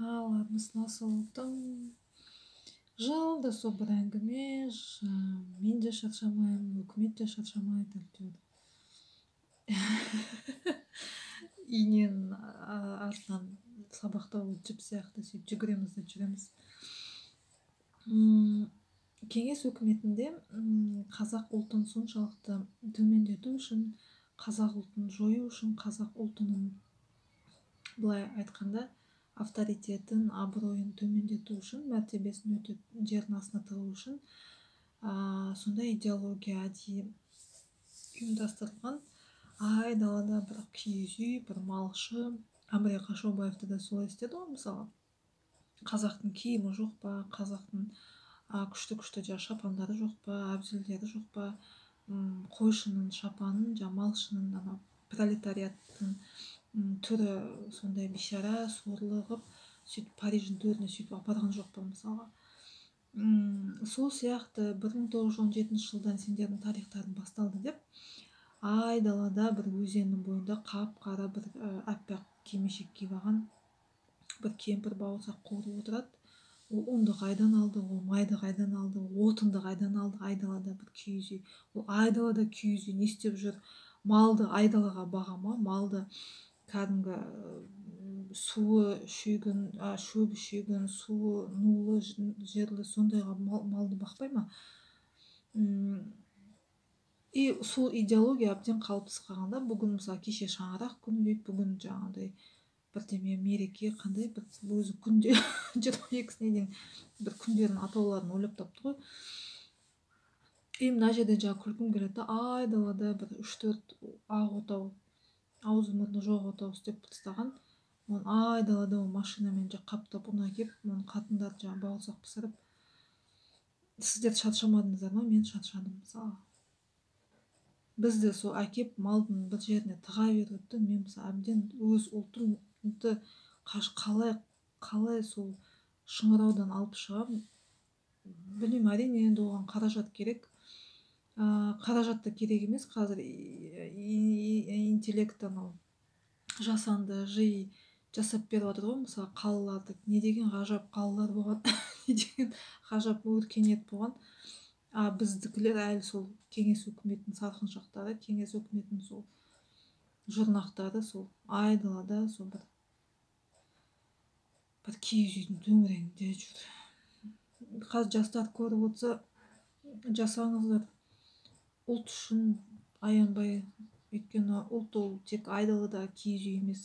Ладно, насылдың жылда сол бір әңгіме, мен де шаршамаймын, өкімет те шаршамайды әйтеуір. Инен артынан сабақта жіп сияқты сөйтіп жүгіреміз де жүреміз. Кеңес өкіметінде қазақ ұлтын соншалықты төмендету үшін, қазақ ұлтын жою үшін, қазақ ұлтының былай айтқанда авторитетін, абыройын төмендету үшін, мәртебесін өтеп жердің астына тығу үшін сондай идеология әдейі ұйымдастырылған. Айдалада бір киіз үй, бір малшы. Әміре Қашаубаевты да солай істеді ғой, мысалы. Қазақтың киімі жоқ па, қазақтың күшті шапандары жоқ па, әбзелдері жоқ па, қойшының шапанын, малшының пролетариаттың түрі сондай бейшара, сорлы қылып, сөйтіп Париждің төріне сөйтіп апарған жоқ па, мысалға. Сол сияқты 1917 жылдан сендердің тарихтарың басталды деп, айдалада бір өзеннің бойында қап-қара бір аппақ кимешек киіп алған бір кемпір бауырсақ қуырып отырады. Ол ұнды қайдан алды, ол майды қайдан алды, отынды қайдан алды, айдалада бір киіз үй. Ол айдалада киіз үй не істеп жүр? Малды айдалаға баға ма? Малды кәдімгі суы шүйгін, шөбі шүйгін, суы нулы жерлі сондайға малды бақпай ма? И сол идеология әбден қалыптасып қалғанда, бүгін мысалы кеше шаңырақ күні дейді, бүгін жаңағыдай бірдеме мереке қандай бір өзі күнде 22-сіне дейін бір күндердің атауларын ойлап тапты ғой. И мына жерде жаңа күлкім келеді да, айдалада бір 3-4 ақ отау, аузы мұрны жоқ отау істеп тастаған. Оны айдалада машинамен қаптап ұн әкеп, оны қатындар бауырсақ пісіріп. Сіздер шаршамадыңыздар ма? Мен шаршадым мысалы. Бізді сол әкеп малдың бір жеріне тыға берді. Мен мысалы әбден өз ұлтымды қалай сол шыңыраудан алып шығамын. Білмеймін, әрине енді оған қаражат керек. Қаражат та керек емес, қазір интеллект жасанды жиі жасап беріп жатыр ғой, мысалы қалаларды. Не деген ғажап қалалар болған, не деген ғажап өркениет болған. Біздікілер әлі сол кеңес өкіметінің сарқыншақтары, кеңес өкіметінің сол жұрнақтары, сол айдалада сол бір киіз үйдің төңірегінде жүр. Қазір жастар көріп отырса, жасаңыздар. Ұлт үшін аянбай, өйткені ұлт ол тек айдалада киіз үй емес,